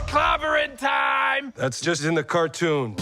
clobbering time! That's just in the cartoon.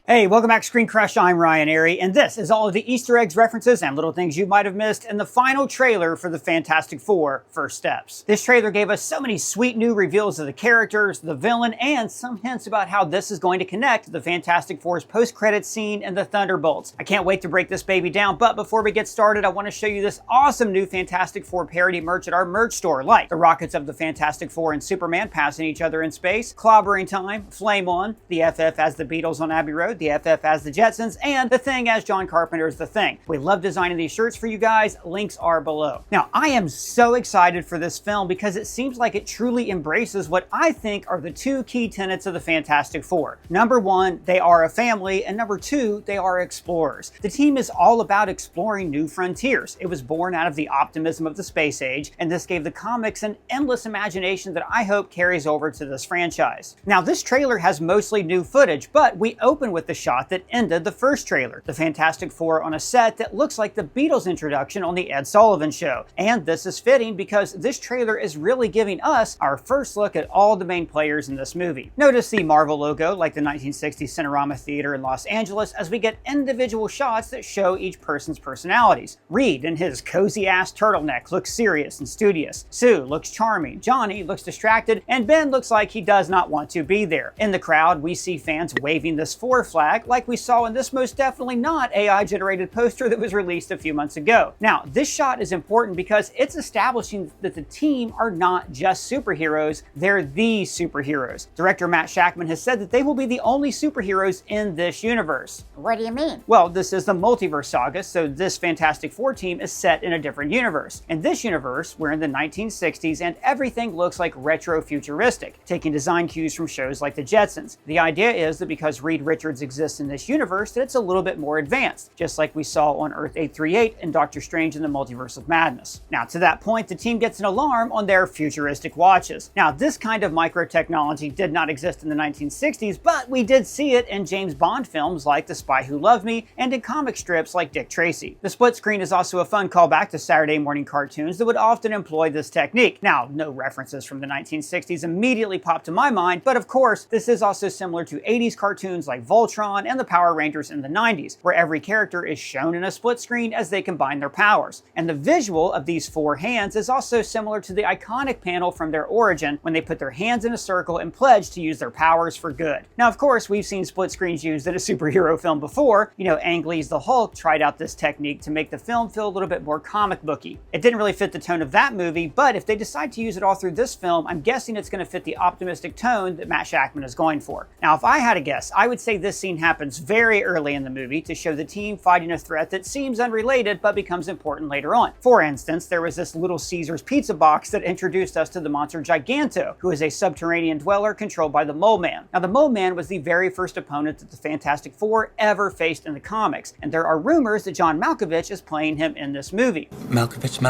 Hey, welcome back to ScreenCrush. I'm Ryan Airy, and this is all of the Easter eggs, references, and little things you might have missed in the final trailer for the Fantastic Four: First Steps. This trailer gave us so many sweet new reveals of the characters, the villain, and some hints about how this is going to connect to the Fantastic Four's post-credits scene and the Thunderbolts. I can't wait to break this baby down, but before we get started, I want to show you this awesome new Fantastic Four parody merch at our merch store, like the rockets of the Fantastic Four and Superman passing each other in space, clobbering time, flame on, the FF as the Beatles on Abbey Road, the FF as the Jetsons, and the Thing as John Carpenter's The Thing. We love designing these shirts for you guys. Links are below. Now, I am so excited for this film because it seems like it truly embraces what I think are the two key tenets of the Fantastic Four. Number one, they are a family, and number two, they are explorers. The team is all about exploring new frontiers. It was born out of the optimism of the space age, and this gave the comics an endless imagination that I hope carries over to this franchise. Now, this trailer has mostly new footage, but we open with the shot that ended the first trailer, the Fantastic Four on a set that looks like the Beatles introduction on the Ed Sullivan Show. And this is fitting because this trailer is really giving us our first look at all the main players in this movie. Notice the Marvel logo like the 1960s Cinerama Theater in Los Angeles as we get individual shots that show each person's personalities. Reed in his cozy-ass turtleneck looks serious and studious. Sue looks charming, Johnny looks distracted, and Ben looks like he does not want to be there. In the crowd, we see fans waving this Four flag like we saw in this most definitely not AI-generated poster that was released a few months ago. Now, this shot is important because it's establishing that the team are not just superheroes, they're the superheroes. Director Matt Shakman has said that they will be the only superheroes in this universe. What do you mean? Well, this is the multiverse saga, so this Fantastic Four team is set in a different universe. In this universe, we're in the 1960s and everything looks like retro-futuristic, taking design cues from shows like the Jetsons. The idea is that because Reed Richards exists in this universe, that it's a little bit more advanced, just like we saw on Earth 838 and Doctor Strange in the Multiverse of Madness. Now, to that point, the team gets an alarm on their futuristic watches. Now, this kind of micro-technology did not exist in the 1960s, but we did see it in James Bond films like The Spy Who Loved Me and in comic strips like Dick Tracy. The split screen is also a fun callback to Saturday morning cartoons that would often employ this technique. Now, no references from the 1960s immediately pop to my mind, but of course, this is also similar to 80s cartoons like Voltron and the Power Rangers in the 90s, where every character is shown in a split screen as they combine their powers. And the visual of these four hands is also similar to the iconic panel from their origin when they put their hands in a circle and pledge to use their powers for good. Now, of course, we've seen split screens used in a superhero film before. You know, Ang Lee's The Hulk tried out this technique to make the film feel a little bit more comic booky. It didn't really fit the tone of that movie, but if they decide to use it all through this film, I'm guessing it's going to fit the optimistic tone that Matt Shakman is going for. Now, if I had to guess, I would say this scene happens very early in the movie to show the team fighting a threat that seems unrelated but becomes important later on. For instance, there was this Little Caesars pizza box that introduced us to the monster Giganto, who is a subterranean dweller controlled by the Mole Man. Now, the Mole Man was the very first opponent that the Fantastic Four ever faced in the comics, and there are rumors that John Malkovich is playing him in this movie. Malkovich.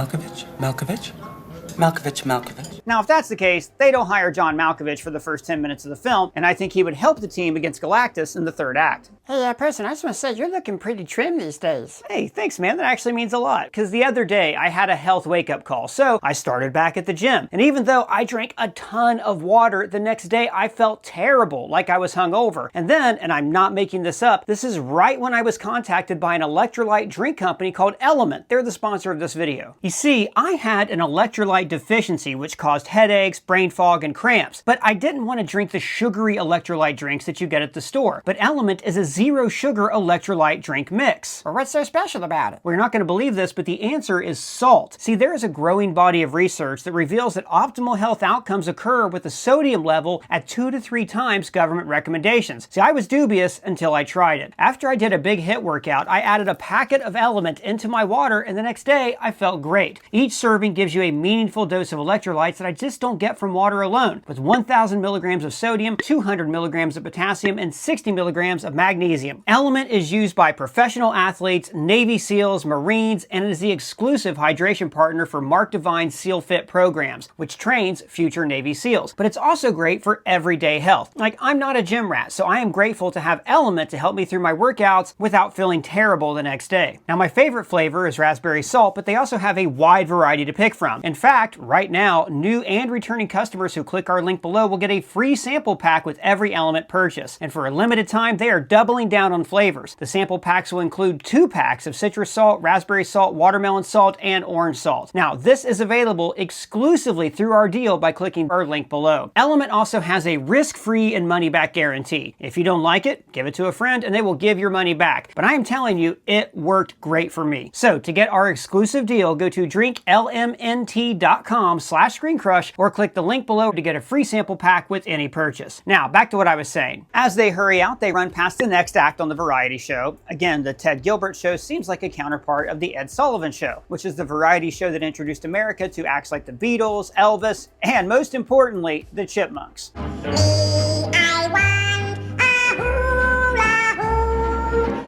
Now, if that's the case, they don't hire John Malkovich for the first 10 minutes of the film, and I think he would help the team against Galactus in the third act. Hey, person, I just want to say, you're looking pretty trim these days. Hey, thanks, man. That actually means a lot. Because the other day, I had a health wake-up call, so I started back at the gym. And even though I drank a ton of water, the next day I felt terrible, like I was hungover. And then, and I'm not making this up, this is right when I was contacted by an electrolyte drink company called Element. They're the sponsor of this video. You see, I had an electrolyte deficiency, which caused headaches, brain fog, and cramps. But I didn't want to drink the sugary electrolyte drinks that you get at the store. But Element is a zero sugar electrolyte drink mix. Well, what's so special about it? Well, you're not going to believe this, but the answer is salt. See, there is a growing body of research that reveals that optimal health outcomes occur with a sodium level at 2 to 3 times government recommendations. See, I was dubious until I tried it. After I did a big HIIT workout, I added a packet of Element into my water, and the next day I felt great. Each serving gives you a meaningful dose of electrolytes that I just don't get from water alone, with 1,000 milligrams of sodium, 200 milligrams of potassium, and 60 milligrams of magnesium. Element is used by professional athletes, Navy SEALs, Marines, and it is the exclusive hydration partner for Mark Divine's SEAL Fit programs, which trains future Navy SEALs. But it's also great for everyday health. Like, I'm not a gym rat, so I am grateful to have Element to help me through my workouts without feeling terrible the next day. Now, my favorite flavor is raspberry salt, but they also have a wide variety to pick from. In fact, fact, right now, new and returning customers who click our link below will get a free sample pack with every element purchase. And for a limited time, they are doubling down on flavors. The sample packs will include 2 packs of citrus salt, raspberry salt, watermelon salt, and orange salt. Now, this is available exclusively through our deal by clicking our link below. Element also has a risk-free and money-back guarantee. If you don't like it, give it to a friend and they will give your money back. But I am telling you, it worked great for me. So to get our exclusive deal, go to drinklmnt.com/ScreenCrush or click the link below to get a free sample pack with any purchase. Now, back to what I was saying. As they hurry out, they run past the next act on the variety show. Again, the Ted Gilbert Show seems like a counterpart of the Ed Sullivan Show, which is the variety show that introduced America to acts like the Beatles, Elvis, and most importantly, the Chipmunks.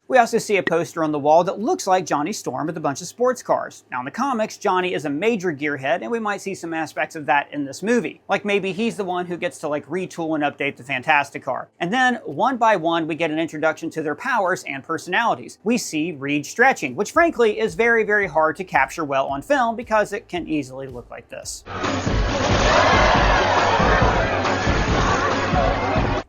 We also see a poster on the wall that looks like Johnny Storm with a bunch of sports cars. Now in the comics, Johnny is a major gearhead, and we might see some aspects of that in this movie. Like maybe he's the one who gets to retool and update the Fantastic Car. And then one by one, we get an introduction to their powers and personalities. We see Reed stretching, which frankly is very, very hard to capture well on film because it can easily look like this.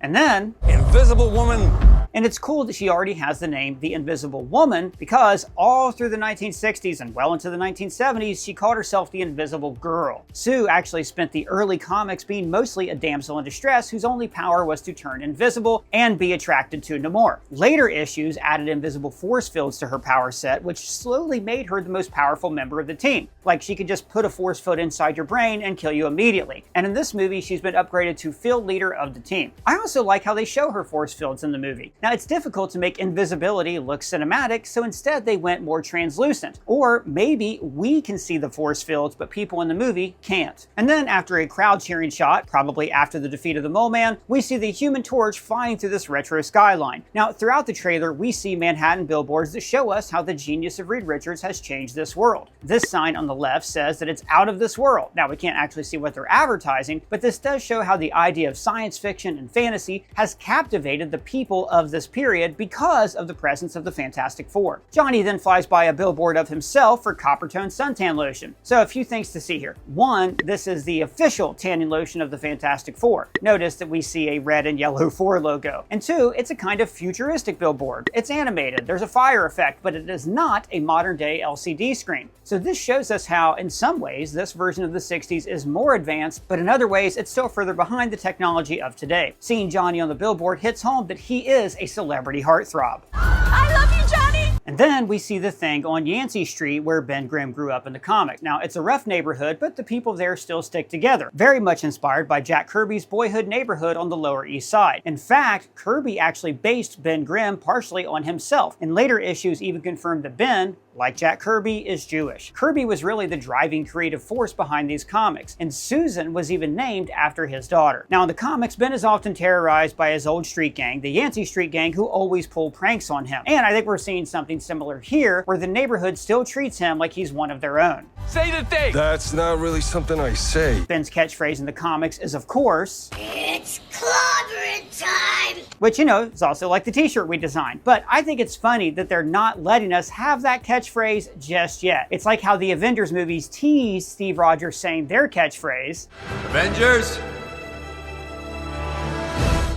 And then, Invisible Woman. And it's cool that she already has the name The Invisible Woman because all through the 1960s and well into the 1970s, she called herself the Invisible Girl. Sue actually spent the early comics being mostly a damsel in distress whose only power was to turn invisible and be attracted to Namor. Later issues added invisible force fields to her power set, which slowly made her the most powerful member of the team. Like she could just put a force field inside your brain and kill you immediately. And in this movie, she's been upgraded to field leader of the team. I also like how they show her force fields in the movie. Now, it's difficult to make invisibility look cinematic, so instead they went more translucent. Or maybe we can see the force fields, but people in the movie can't. And then after a crowd cheering shot, probably after the defeat of the Mole Man, we see the Human Torch flying through this retro skyline. Now, throughout the trailer, we see Manhattan billboards that show us how the genius of Reed Richards has changed this world. This sign on the left says that it's out of this world. Now, we can't actually see what they're advertising, but this does show how the idea of science fiction and fantasy has captivated the people of this period because of the presence of the Fantastic Four. Johnny then flies by a billboard of himself for Coppertone suntan lotion. So a few things to see here. One, this is the official tanning lotion of the Fantastic Four. Notice that we see a red and yellow 4 logo. And 2, it's a kind of futuristic billboard. It's animated, there's a fire effect, but it is not a modern day LCD screen. So this shows us how, in some ways, this version of the 60s is more advanced, but in other ways, it's still further behind the technology of today. Seeing Johnny on the billboard hits home that he is a celebrity heartthrob. I love you, Johnny! And then we see the thing on Yancey Street where Ben Grimm grew up in the comics. Now, it's a rough neighborhood, but the people there still stick together. Very much inspired by Jack Kirby's boyhood neighborhood on the Lower East Side. In fact, Kirby actually based Ben Grimm partially on himself, and later issues even confirmed that Ben, like Jack Kirby, is Jewish. Kirby was really the driving creative force behind these comics, and Susan was even named after his daughter. Now in the comics, Ben is often terrorized by his old street gang, the Yancey Street Gang, who always pull pranks on him. And I think we're seeing something similar here, where the neighborhood still treats him like he's one of their own. Say the thing. That's not really something I say. Ben's catchphrase in the comics is, of course, It's clobbering time! which, is also like the t-shirt we designed. But I think it's funny that they're not letting us have that catchphrase just yet. It's like how the Avengers movies tease Steve Rogers saying their catchphrase, Avengers.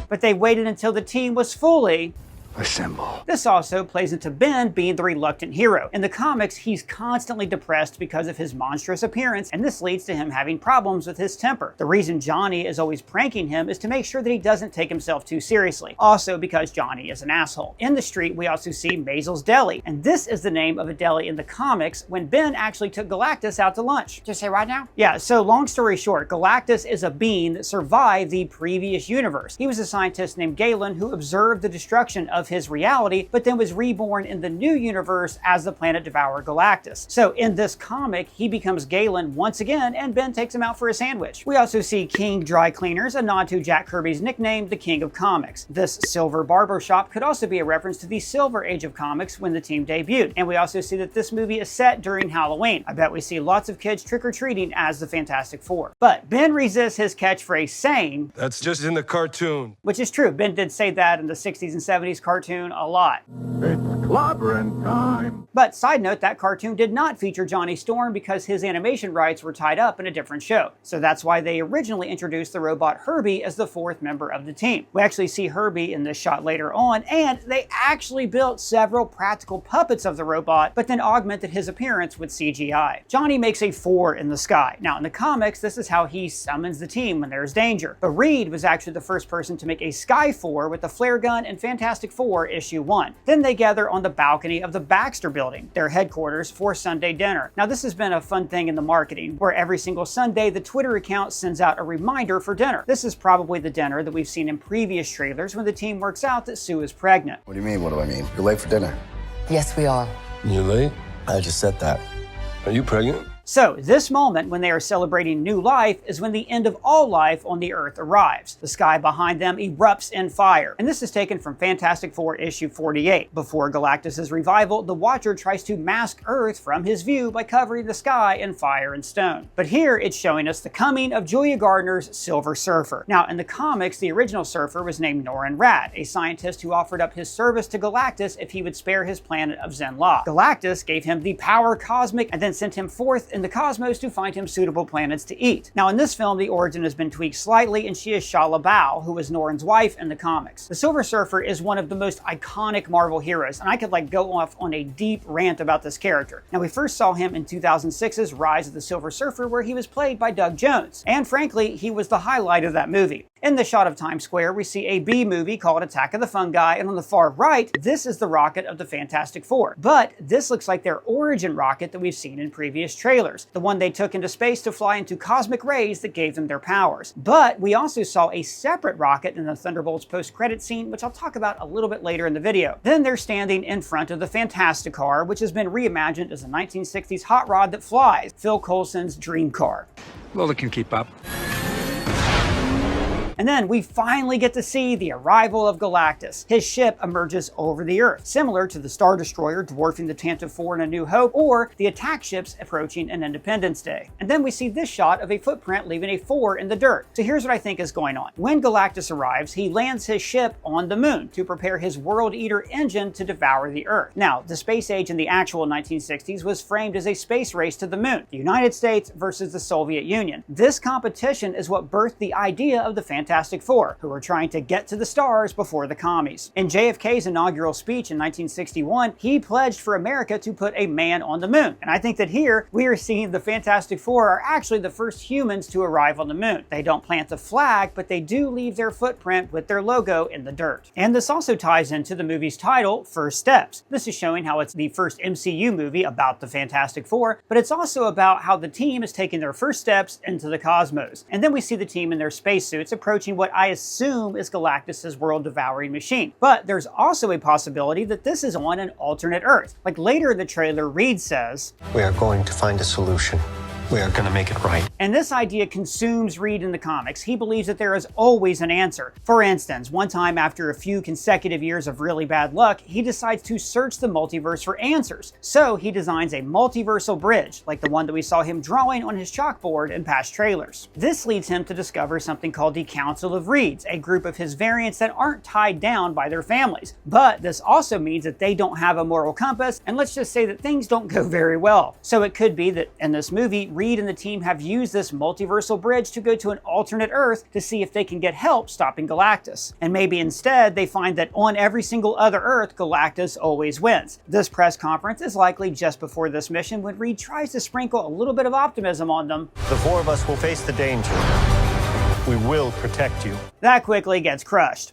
but they waited until the team was fully Assemble. This also plays into Ben being the reluctant hero. In the comics, he's constantly depressed because of his monstrous appearance, and this leads to him having problems with his temper. The reason Johnny is always pranking him is to make sure that he doesn't take himself too seriously. Also because Johnny is an asshole. In the street, we also see Mazel's Deli, and this is the name of a deli in the comics when Ben actually took Galactus out to lunch. Just say right now? Yeah, so long story short, Galactus is a being that survived the previous universe. He was a scientist named Galen who observed the destruction of his reality, but then was reborn in the new universe as the planet devourer Galactus. So in this comic, he becomes Galen once again, and Ben takes him out for a sandwich. We also see King Dry Cleaners, a nod to Jack Kirby's nickname, the King of Comics. This silver barber shop could also be a reference to the Silver Age of comics when the team debuted. And we also see that this movie is set during Halloween. I bet we see lots of kids trick-or-treating as the Fantastic Four. But Ben resists his catchphrase saying, That's just in the cartoon. which is true. Ben did say that in the 60s and 70s cartoon cartoon a lot. It's clobbering time. But side note, that cartoon did not feature Johnny Storm because his animation rights were tied up in a different show. So that's why they originally introduced the robot Herbie as the fourth member of the team. We actually see Herbie in this shot later on, and they actually built several practical puppets of the robot, but then augmented his appearance with CGI. Johnny makes a 4 in the sky. Now in the comics, this is how he summons the team when there's danger. But Reed was actually the first person to make a Sky 4 with the flare gun in Fantastic Four issue 1. Then they gather on the balcony of the Baxter Building, their headquarters, for Sunday dinner. Now this has been a fun thing in the marketing, where every single Sunday the Twitter account sends out a reminder for dinner. This is probably the dinner that we've seen in previous trailers when the team works out that Sue is pregnant. What do you mean, what do I mean? You're late for dinner. Yes, we are. You late? I just said that. Are you pregnant? So, this moment when they are celebrating new life is when the end of all life on the Earth arrives. The sky behind them erupts in fire. And this is taken from Fantastic Four issue 48. Before Galactus' revival, the Watcher tries to mask Earth from his view by covering the sky in fire and stone. But here it's showing us the coming of Julia Gardner's Silver Surfer. Now, in the comics, the original Surfer was named Norrin Radd, a scientist who offered up his service to Galactus if he would spare his planet of Zenla. Galactus gave him the power cosmic and then sent him forth in the cosmos to find him suitable planets to eat. Now in this film, the origin has been tweaked slightly, and she is Shala Bao, who was Norrin's wife in the comics. The Silver Surfer is one of the most iconic Marvel heroes, and I could go off on a deep rant about this character. Now we first saw him in 2006's Rise of the Silver Surfer, where he was played by Doug Jones, and frankly, he was the highlight of that movie. In the shot of Times Square, we see a B movie called Attack of the Fungi, and on the far right, this is the rocket of the Fantastic Four. But this looks like their origin rocket that we've seen in previous trailers, the one they took into space to fly into cosmic rays that gave them their powers. But we also saw a separate rocket in the Thunderbolts post-credit scene, which I'll talk about a little bit later in the video. Then they're standing in front of the Fantastic Car, which has been reimagined as a 1960s hot rod that flies, Phil Coulson's dream car. Well, it can keep up. And then we finally get to see the arrival of Galactus. His ship emerges over the Earth, similar to the Star Destroyer dwarfing the Tantive 4 in A New Hope, or the attack ships approaching an Independence Day. And then we see this shot of a footprint leaving a 4 in the dirt. So here's what I think is going on. When Galactus arrives, he lands his ship on the moon to prepare his World Eater engine to devour the Earth. Now, the space age in the actual 1960s was framed as a space race to the moon, the United States versus the Soviet Union. This competition is what birthed the idea of the Fantastic Four, who were trying to get to the stars before the commies. In JFK's inaugural speech in 1961, he pledged for America to put a man on the moon. And I think that here, we are seeing the Fantastic Four are actually the first humans to arrive on the moon. They don't plant the flag, but they do leave their footprint with their logo in the dirt. And this also ties into the movie's title, First Steps. This is showing how it's the first MCU movie about the Fantastic Four, but it's also about how the team is taking their first steps into the cosmos. And then we see the team in their spacesuits approaching what I assume is Galactus' world-devouring machine. But there's also a possibility that this is on an alternate Earth. Like later in the trailer, Reed says, "We are going to find a solution. We are going to make it right." And this idea consumes Reed in the comics. He believes that there is always an answer. For instance, one time after a few consecutive years of really bad luck, he decides to search the multiverse for answers. So he designs a multiversal bridge, like the one that we saw him drawing on his chalkboard in past trailers. This leads him to discover something called the Council of Reeds, a group of his variants that aren't tied down by their families. But this also means that they don't have a moral compass, and let's just say that things don't go very well. So it could be that in this movie, Reed and the team have used this multiversal bridge to go to an alternate Earth to see if they can get help stopping Galactus. And maybe instead they find that on every single other Earth, Galactus always wins. This press conference is likely just before this mission, when Reed tries to sprinkle a little bit of optimism on them. The four of us will face the danger. We will protect you. That quickly gets crushed.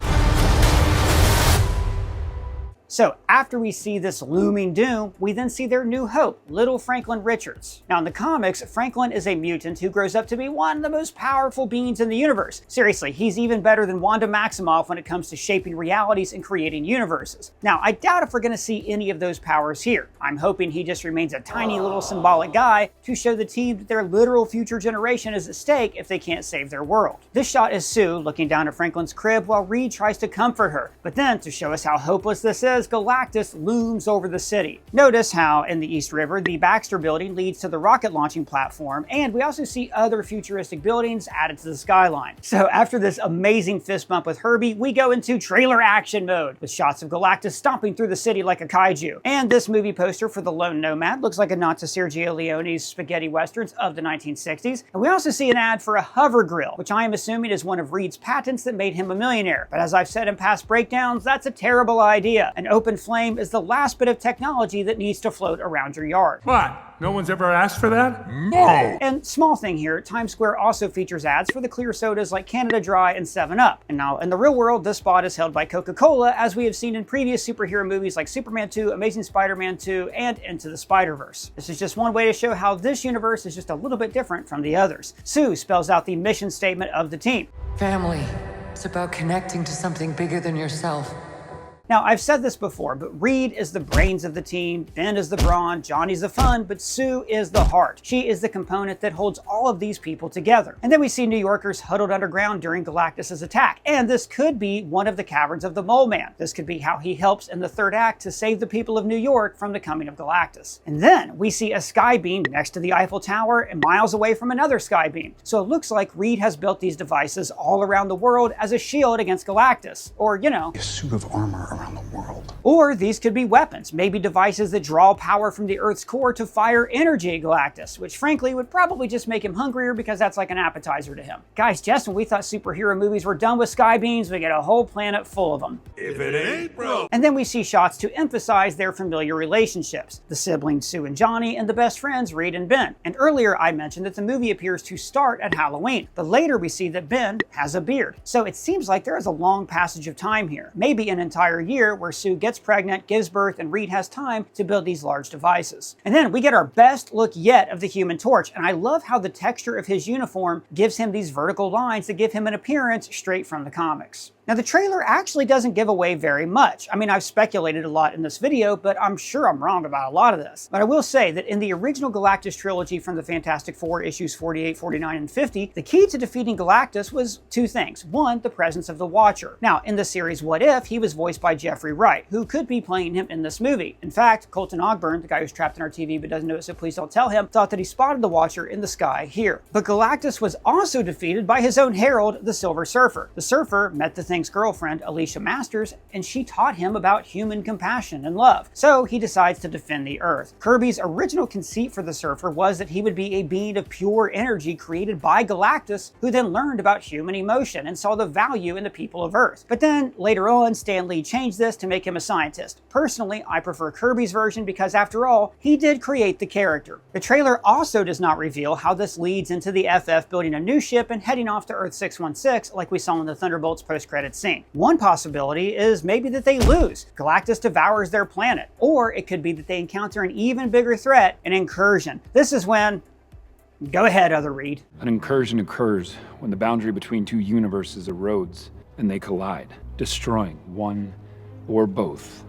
So after we see this looming doom, we then see their new hope, little Franklin Richards. Now in the comics, Franklin is a mutant who grows up to be one of the most powerful beings in the universe. Seriously, he's even better than Wanda Maximoff when it comes to shaping realities and creating universes. Now I doubt if we're going to see any of those powers here. I'm hoping he just remains a tiny little symbolic guy to show the team that their literal future generation is at stake if they can't save their world. This shot is Sue looking down at Franklin's crib while Reed tries to comfort her. But then, to show us how hopeless this is, as Galactus looms over the city. Notice how in the East River, the Baxter building leads to the rocket launching platform, and we also see other futuristic buildings added to the skyline. So after this amazing fist bump with Herbie, we go into trailer action mode with shots of Galactus stomping through the city like a kaiju. And this movie poster for The Lone Nomad looks like a nod to Sergio Leone's spaghetti westerns of the 1960s. And we also see an ad for a hover grill, which I am assuming is one of Reed's patents that made him a millionaire. But as I've said in past breakdowns, that's a terrible idea. An open flame is the last bit of technology that needs to float around your yard. What? No one's ever asked for that? No! And small thing here, Times Square also features ads for the clear sodas like Canada Dry and 7-Up. And now in the real world, this spot is held by Coca-Cola, as we have seen in previous superhero movies like Superman 2, Amazing Spider-Man 2, and Into the Spider-Verse. This is just one way to show how this universe is just a little bit different from the others. Sue spells out the mission statement of the team. Family. It's about connecting to something bigger than yourself. Now, I've said this before, but Reed is the brains of the team, Ben is the brawn, Johnny's the fun, but Sue is the heart. She is the component that holds all of these people together. And then we see New Yorkers huddled underground during Galactus' attack. And this could be one of the caverns of the Mole Man. This could be how he helps in the third act to save the people of New York from the coming of Galactus. And then we see a sky beam next to the Eiffel Tower and miles away from another sky beam. So it looks like Reed has built these devices all around the world as a shield against Galactus. Or, you know, a suit of armor around the world. Or these could be weapons, maybe devices that draw power from the Earth's core to fire energy at Galactus, which frankly would probably just make him hungrier because that's like an appetizer to him. Guys, just when we thought superhero movies were done with sky beams, we get a whole planet full of them. If it ain't broke. And then we see shots to emphasize their familiar relationships, the siblings Sue and Johnny and the best friends Reed and Ben. And earlier I mentioned that the movie appears to start at Halloween, but later we see that Ben has a beard. So it seems like there is a long passage of time here, maybe an entire year where Sue gets pregnant, gives birth, and Reed has time to build these large devices. And then we get our best look yet of the Human Torch, and I love how the texture of his uniform gives him these vertical lines that give him an appearance straight from the comics. Now the trailer actually doesn't give away very much. I mean, I've speculated a lot in this video, but I'm sure I'm wrong about a lot of this. But I will say that in the original Galactus trilogy from the Fantastic Four issues 48, 49, and 50, the key to defeating Galactus was two things. One, the presence of the Watcher. Now, in the series What If, he was voiced by Jeffrey Wright, who could be playing him in this movie. In fact, Colton Ogburn, the guy who's trapped in our TV but doesn't know it, so please don't tell him, thought that he spotted the Watcher in the sky here. But Galactus was also defeated by his own herald, the Silver Surfer. The Surfer met the Thing's girlfriend, Alicia Masters, and she taught him about human compassion and love. So he decides to defend the Earth. Kirby's original conceit for the Surfer was that he would be a being of pure energy created by Galactus, who then learned about human emotion and saw the value in the people of Earth. But then later on, Stan Lee changed this to make him a scientist. Personally, I prefer Kirby's version because after all, he did create the character. The trailer also does not reveal how this leads into the FF building a new ship and heading off to Earth 616 like we saw in the Thunderbolts post-credits scene. One possibility is maybe that they lose. Galactus devours their planet. Or it could be that they encounter an even bigger threat, an incursion. This is when... Go ahead, Other Reed. An incursion occurs when the boundary between two universes erodes and they collide, destroying one or both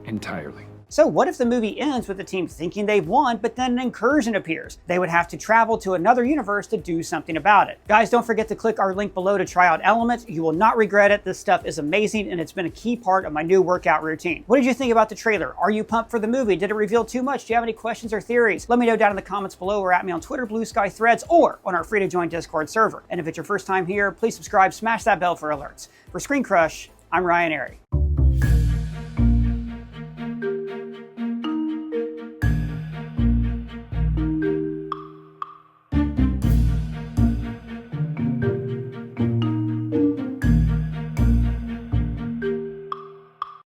entirely. So what if the movie ends with the team thinking they've won, but then an incursion appears? They would have to travel to another universe to do something about it. Guys, don't forget to click our link below to try out Element. You will not regret it. This stuff is amazing, and it's been a key part of my new workout routine. What did you think about the trailer? Are you pumped for the movie? Did it reveal too much? Do you have any questions or theories? Let me know down in the comments below or at me on Twitter, Blue Sky, Threads, or on our free-to-join Discord server. And if it's your first time here, please subscribe, smash that bell for alerts. For ScreenCrush, I'm Ryan Airy.